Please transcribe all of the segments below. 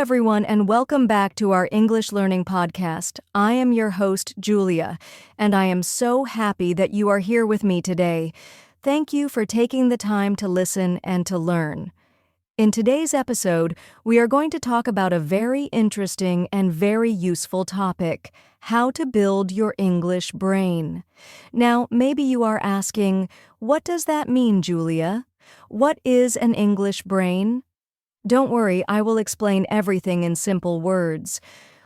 everyone, and welcome back to our English Learning Podcast. I am your host, Julia, and I am so happy that you are here with me today. Thank you for taking the time to listen and to learn. In today's episode, we are going to talk about a very interesting and very useful topic: how to build your English brain. Now, maybe you are asking, what does that mean, Julia? What is an English brain? Don't worry, I will explain everything in simple words.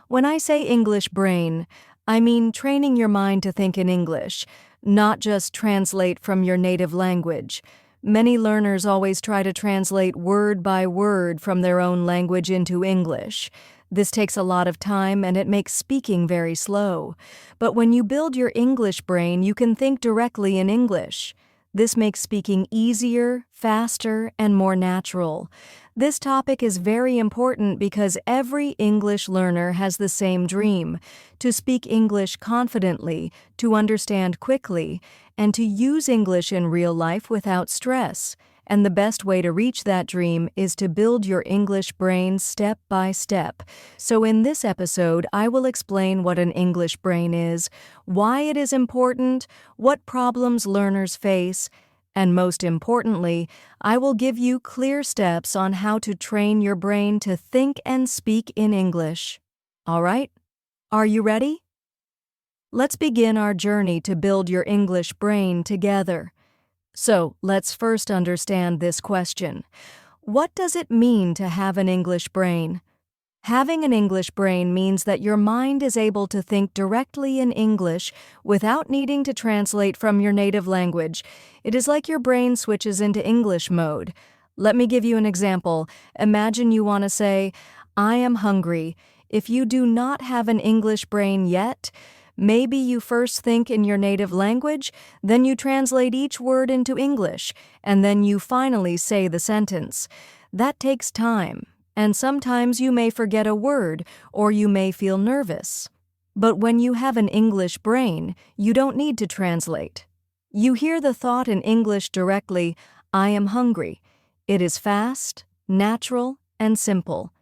When I say English brain, I mean training your mind to think in English, not just translate from your native language. Many learners always try to translate word by word from their own language into English. This takes a lot of time and it makes speaking very slow. But when you build your English brain, you can think directly in English. This makes speaking easier, faster, and more natural. This topic is very important because every English learner has the same dream: to speak English confidently, to understand quickly, and to use English in real life without stress. And the best way to reach that dream is to build your English brain step by step. So in this episode, I will explain what an English brain is, why it is important, what problems learners face, and most importantly, I will give you clear steps on how to train your brain to think and speak in English. All right? Are you ready? Let's begin our journey to build your English brain together. So, let's first understand this question. What does it mean to have an English brain? Having an English brain means that your mind is able to think directly in English without needing to translate from your native language. It is like your brain switches into English mode. Let me give you an example. Imagine you want to say, "I am hungry." If you do not have an English brain yet, maybe you first think in your native language, then you translate each word into English, and then you finally say the sentence. That takes time, and sometimes you may forget a word or you may feel nervous. But when you have an English brain, you don't need to translate. You hear the thought in English directly, "I am hungry." It is fast, natural, and simple.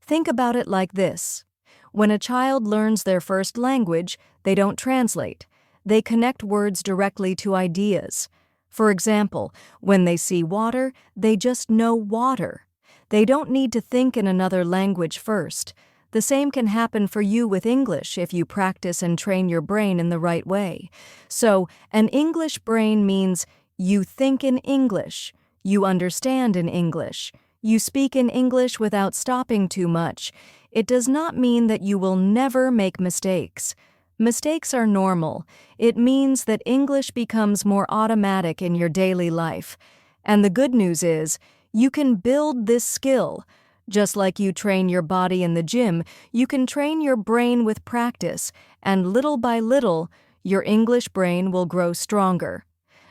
Think about it like this. When a child learns their first language, they don't translate. They connect words directly to ideas. For example, when they see water, they just know water. They don't need to think in another language first. The same can happen for you with English if you practice and train your brain in the right way. So, an English brain means you think in English, you understand in English, you speak in English without stopping too much. It does not mean that you will never make mistakes. Mistakes are normal. It means that English becomes more automatic in your daily life. And the good news is, you can build this skill. Just like you train your body in the gym, you can train your brain with practice, and little by little, your English brain will grow stronger.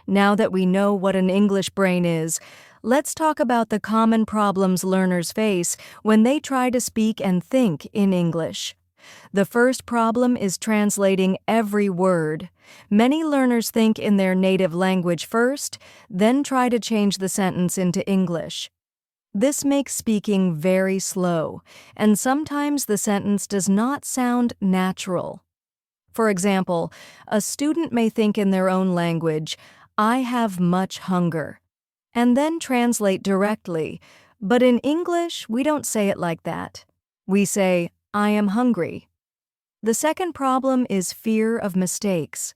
Now that we know what an English brain is, let's talk about the common problems learners face when they try to speak and think in English. The first problem is translating every word. Many learners think in their native language first, then try to change the sentence into English. This makes speaking very slow, and sometimes the sentence does not sound natural. For example, a student may think in their own language, "I have much hunger," and then translate directly. But in English, we don't say it like that. We say, "I am hungry." The second problem is fear of mistakes.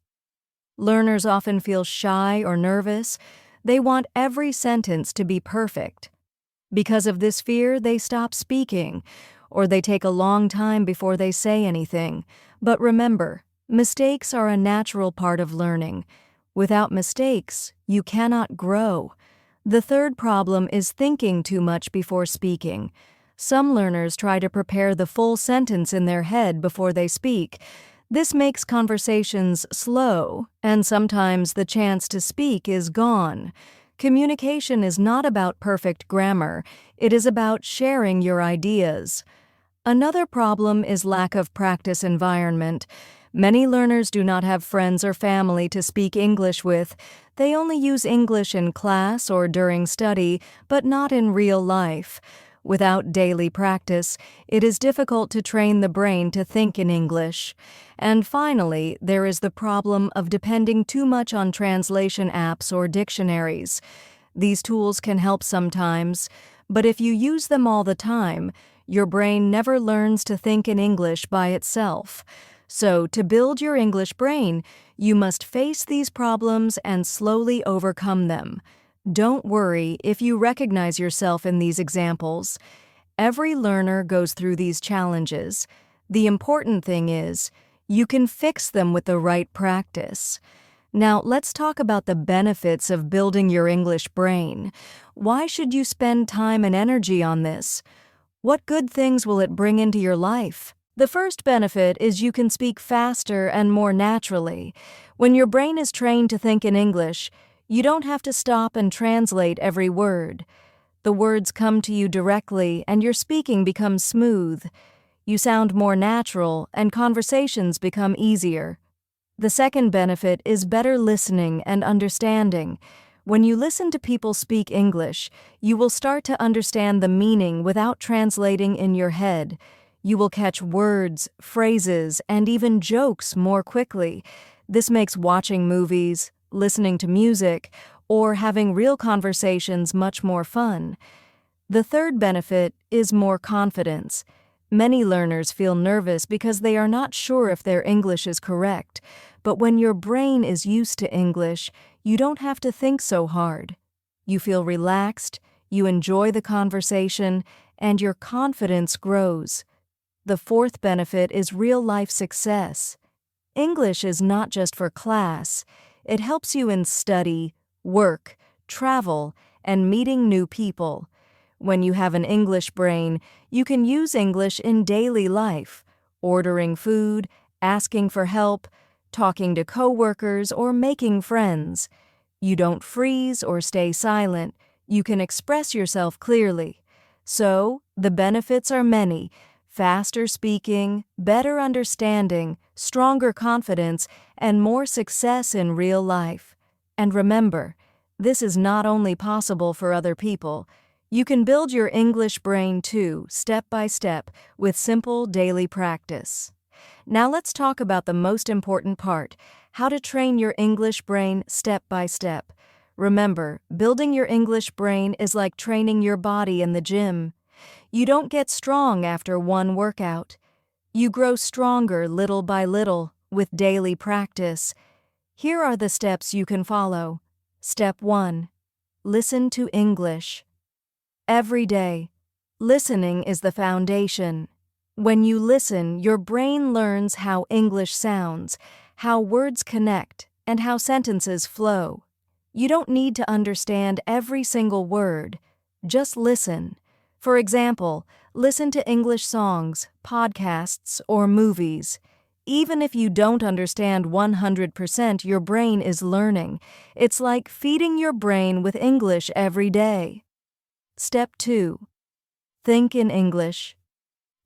Learners often feel shy or nervous. They want every sentence to be perfect. Because of this fear, they stop speaking, or they take a long time before they say anything. But remember, mistakes are a natural part of learning. Without mistakes, you cannot grow. The third problem is thinking too much before speaking. Some learners try to prepare the full sentence in their head before they speak. This makes conversations slow, and sometimes the chance to speak is gone. Communication is not about perfect grammar. It is about sharing your ideas. Another problem is lack of practice environment. Many learners do not have friends or family to speak English with. They only use English in class or during study, but not in real life. Without daily practice, it is difficult to train the brain to think in English. And finally, there is the problem of depending too much on translation apps or dictionaries. These tools can help sometimes, but if you use them all the time, your brain never learns to think in English by itself. So, to build your English brain, you must face these problems and slowly overcome them. Don't worry if you recognize yourself in these examples. Every learner goes through these challenges. The important thing is, you can fix them with the right practice. Now, let's talk about the benefits of building your English brain. Why should you spend time and energy on this? What good things will it bring into your life? The first benefit is you can speak faster and more naturally. When your brain is trained to think in English, you don't have to stop and translate every word. The words come to you directly and your speaking becomes smooth. You sound more natural and conversations become easier. The second benefit is better listening and understanding. When you listen to people speak English, you will start to understand the meaning without translating in your head. You will catch words, phrases, and even jokes more quickly. This makes watching movies, listening to music, or having real conversations much more fun. The third benefit is more confidence. Many learners feel nervous because they are not sure if their English is correct, but when your brain is used to English, you don't have to think so hard. You feel relaxed, you enjoy the conversation, and your confidence grows. The fourth benefit is real-life success. English is not just for class. It helps you in study, work, travel, and meeting new people. When you have an English brain, you can use English in daily life, ordering food, asking for help, talking to coworkers, or making friends. You don't freeze or stay silent. You can express yourself clearly. So, the benefits are many: faster speaking, better understanding, stronger confidence, and more success in real life. And remember, this is not only possible for other people. You can build your English brain too, step by step, with simple daily practice. Now let's talk about the most important part: how to train your English brain step by step. Remember, building your English brain is like training your body in the gym. You don't get strong after one workout. You grow stronger little by little with daily practice. Here are the steps you can follow. Step 1. Listen to English. Every day, listening is the foundation. When you listen, your brain learns how English sounds, how words connect, and how sentences flow. You don't need to understand every single word. Just listen. For example, listen to English songs, podcasts, or movies. Even if you don't understand 100%, your brain is learning. It's like feeding your brain with English every day. Step 2. Think in English.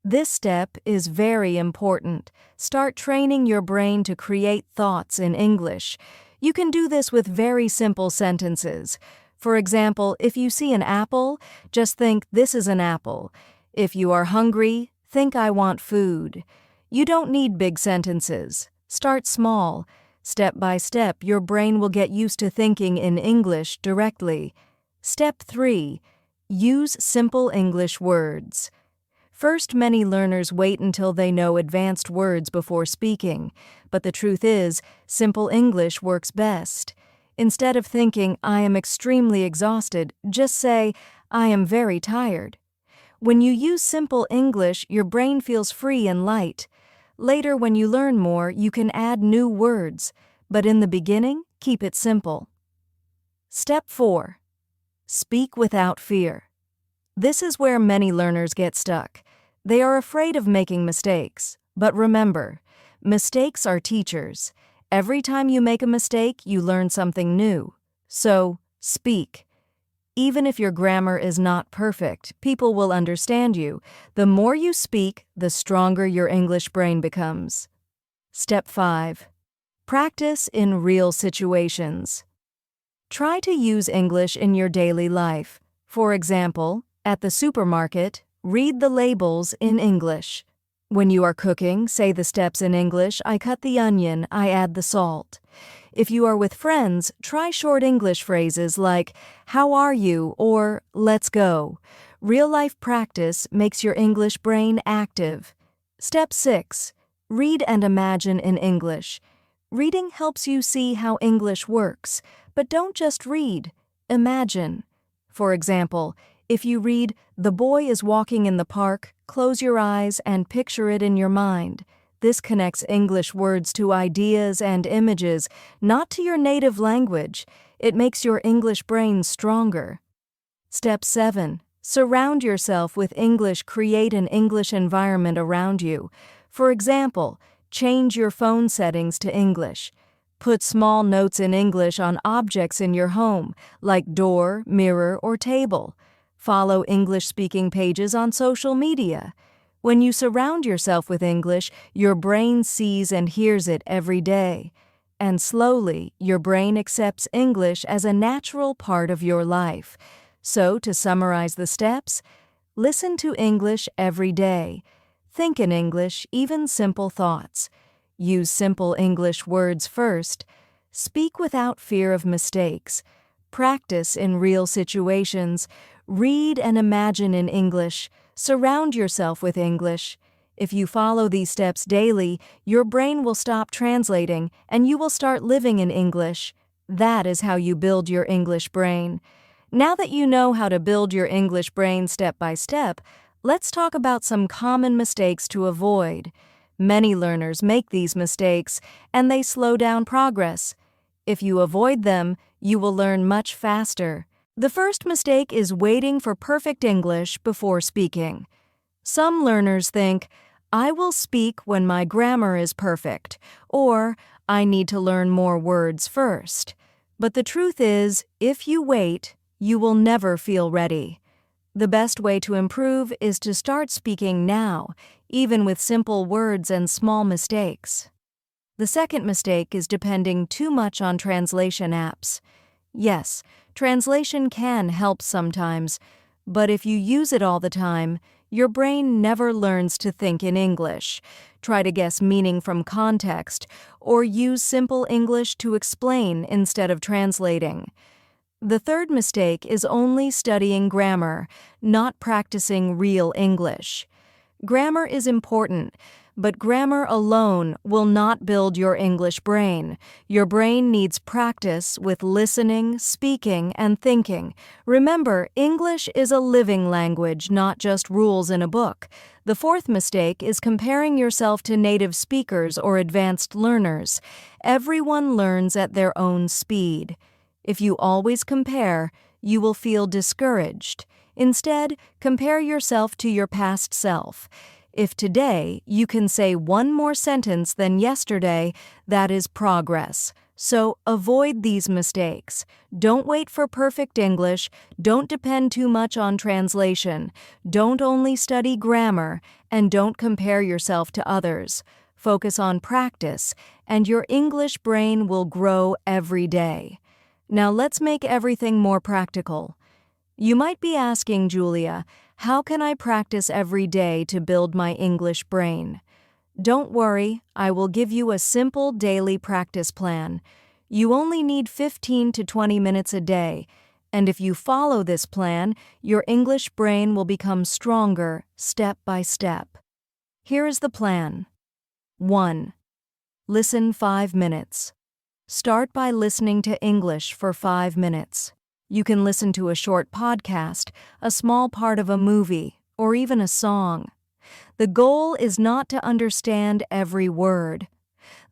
This step is very important. Start training your brain to create thoughts in English. You can do this with very simple sentences. For example, if you see an apple, just think, "This is an apple." If you are hungry, think, "I want food." You don't need big sentences. Start small. Step by step, your brain will get used to thinking in English directly. Step 3. Use simple English words. First, many learners wait until they know advanced words before speaking, but the truth is, simple English works best. Instead of thinking, "I am extremely exhausted," just say, "I am very tired." When you use simple English, your brain feels free and light. Later, when you learn more, you can add new words, but in the beginning, keep it simple. Step 4. Speak without fear. This is where many learners get stuck. They are afraid of making mistakes. But remember, mistakes are teachers. Every time you make a mistake, you learn something new. So, speak. Even if your grammar is not perfect, people will understand you. The more you speak, the stronger your English brain becomes. Step 5. Practice in real situations. Try to use English in your daily life. For example, At the supermarket, read the labels in English. When you are cooking, say the steps in English. I cut the onion, I add the salt. If you are with friends, try short English phrases like, "How are you?" or "Let's go." Real-life practice makes your English brain active. Step 6. Read and imagine in English. Reading helps you see how English works, but don't just read. Imagine. For example, if you read, "The boy is walking in the park," close your eyes and picture it in your mind. This connects English words to ideas and images, not to your native language. It makes your English brain stronger. Step 7. Surround yourself with English. Create an English environment around you. For example, change your phone settings to English. Put small notes in English on objects in your home, like door, mirror, or table. Follow English-speaking pages on social media. When you surround yourself with English, your brain sees and hears it every day. And slowly, your brain accepts English as a natural part of your life. So, to summarize the steps, listen to English every day. Think in English, even simple thoughts. Use simple English words first. Speak without fear of mistakes. Practice in real situations. Read and imagine in English. Surround yourself with English. If you follow these steps daily, your brain will stop translating and you will start living in English. That is how you build your English brain. Now that you know how to build your English brain step by step, let's talk about some common mistakes to avoid. Many learners make these mistakes, and they slow down progress. If you avoid them, you will learn much faster. The first mistake is waiting for perfect English before speaking. Some learners think, "I will speak when my grammar is perfect," or "I need to learn more words first." But the truth is, if you wait, you will never feel ready. The best way to improve is to start speaking now, even with simple words and small mistakes. The second mistake is depending too much on translation apps. Yes, translation can help sometimes, but if you use it all the time, your brain never learns to think in English. Try to guess meaning from context, or use simple English to explain instead of translating. The third mistake is only studying grammar, not practicing real English. Grammar is important, but grammar alone will not build your English brain. Your brain needs practice with listening, speaking, and thinking. Remember, English is a living language, not just rules in a book. The fourth mistake is comparing yourself to native speakers or advanced learners. Everyone learns at their own speed. If you always compare, you will feel discouraged. Instead, compare yourself to your past self. If today you can say one more sentence than yesterday, that is progress. So avoid these mistakes. Don't wait for perfect English. Don't depend too much on translation. Don't only study grammar, and don't compare yourself to others. Focus on practice, and your English brain will grow every day. Now let's make everything more practical. You might be asking, Julia, how can I practice every day to build my English brain? Don't worry, I will give you a simple daily practice plan. You only need 15 to 20 minutes a day, and if you follow this plan, your English brain will become stronger step by step. Here is the plan. 1. Listen 5 minutes. Start by listening to English for 5 minutes. You can listen to a short podcast, a small part of a movie, or even a song. The goal is not to understand every word.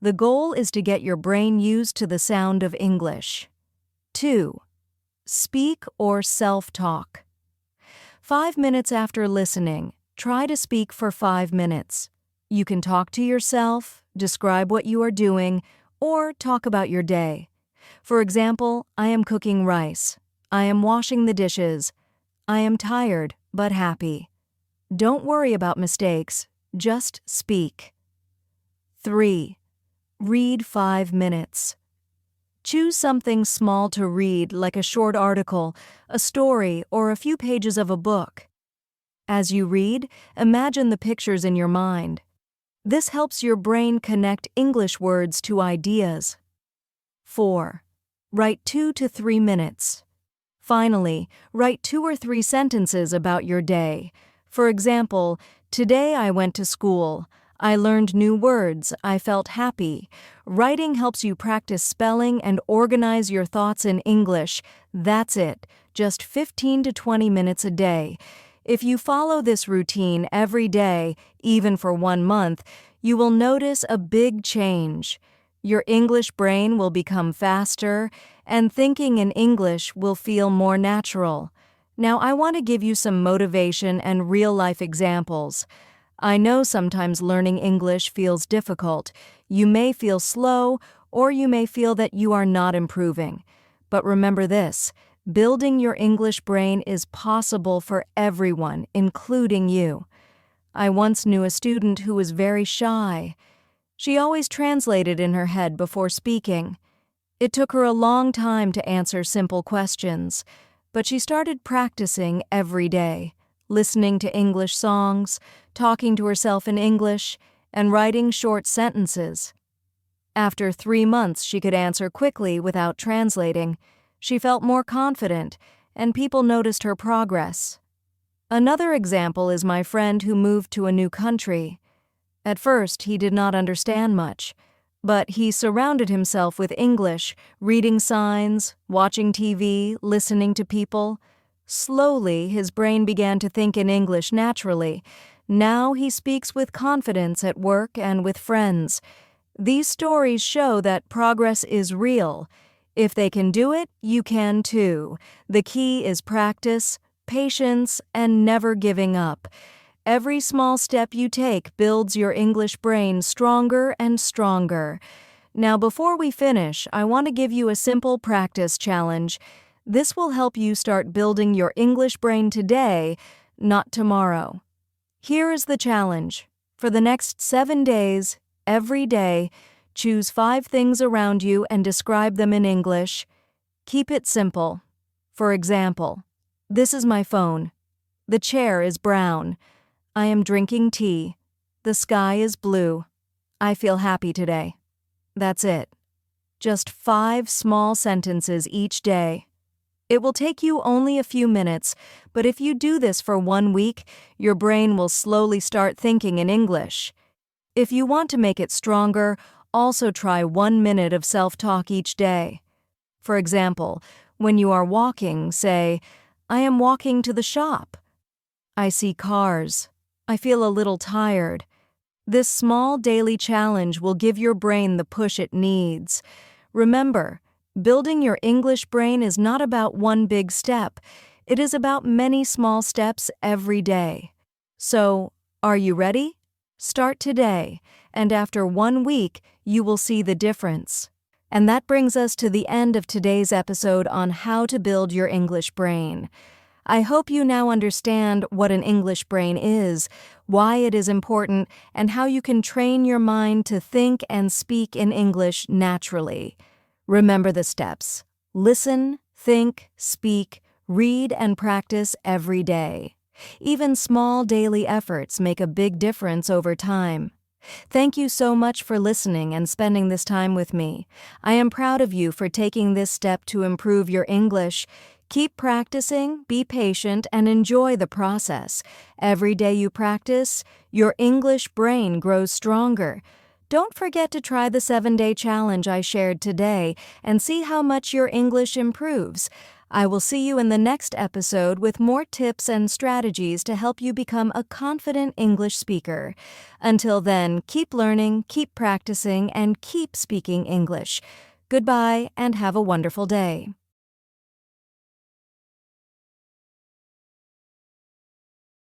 The goal is to get your brain used to the sound of English. 2. Speak or self-talk. 5 minutes after listening, try to speak for 5 minutes. You can talk to yourself, describe what you are doing, or talk about your day. For example, I am cooking rice. I am washing the dishes. I am tired but happy. Don't worry about mistakes, just speak. 3. Read 5 minutes. Choose something small to read, like a short article, a story, or a few pages of a book. As you read, imagine the pictures in your mind. This helps your brain connect English words to ideas. 4. Write 2 to 3 minutes. Finally, write 2 or 3 sentences about your day. For example, today I went to school. I learned new words. I felt happy. Writing helps you practice spelling and organize your thoughts in English. That's it, just 15 to 20 minutes a day. If you follow this routine every day, even for 1 month, you will notice a big change. Your English brain will become faster, and thinking in English will feel more natural. Now, I want to give you some motivation and real-life examples. I know sometimes learning English feels difficult. You may feel slow, or you may feel that you are not improving. But remember this: building your English brain is possible for everyone, including you. I once knew a student who was very shy. She always translated in her head before speaking. It took her a long time to answer simple questions, but she started practicing every day, listening to English songs, talking to herself in English, and writing short sentences. After 3 months, she could answer quickly without translating. She felt more confident, and people noticed her progress. Another example is my friend who moved to a new country. At first, he did not understand much, but he surrounded himself with English, reading signs, watching TV, listening to people. Slowly, his brain began to think in English naturally. Now he speaks with confidence at work and with friends. These stories show that progress is real. If they can do it, you can too. The key is practice, patience, and never giving up. Every small step you take builds your English brain stronger and stronger. Now, before we finish, I want to give you a simple practice challenge. This will help you start building your English brain today, not tomorrow. Here is the challenge. For the next 7 days, every day, choose 5 things around you and describe them in English. Keep it simple. For example, this is my phone. The chair is brown. I am drinking tea. The sky is blue. I feel happy today. That's it. Just 5 small sentences each day. It will take you only a few minutes, but if you do this for 1 week, your brain will slowly start thinking in English. If you want to make it stronger, also try 1 minute of self-talk each day. For example, when you are walking, say, I am walking to the shop. I see cars. I feel a little tired. This small daily challenge will give your brain the push it needs. Remember, building your English brain is not about one big step. It is about many small steps every day. So, are you ready? Start today, and after 1 week, you will see the difference. And that brings us to the end of today's episode on how to build your English brain. I hope you now understand what an English brain is, why it is important, and how you can train your mind to think and speak in English naturally. Remember the steps. Listen, think, speak, read, and practice every day. Even small daily efforts make a big difference over time. Thank you so much for listening and spending this time with me. I am proud of you for taking this step to improve your English. Keep practicing, be patient, and enjoy the process. Every day you practice, your English brain grows stronger. Don't forget to try the 7-day challenge I shared today and see how much your English improves. I will see you in the next episode with more tips and strategies to help you become a confident English speaker. Until then, keep learning, keep practicing, and keep speaking English. Goodbye and have a wonderful day.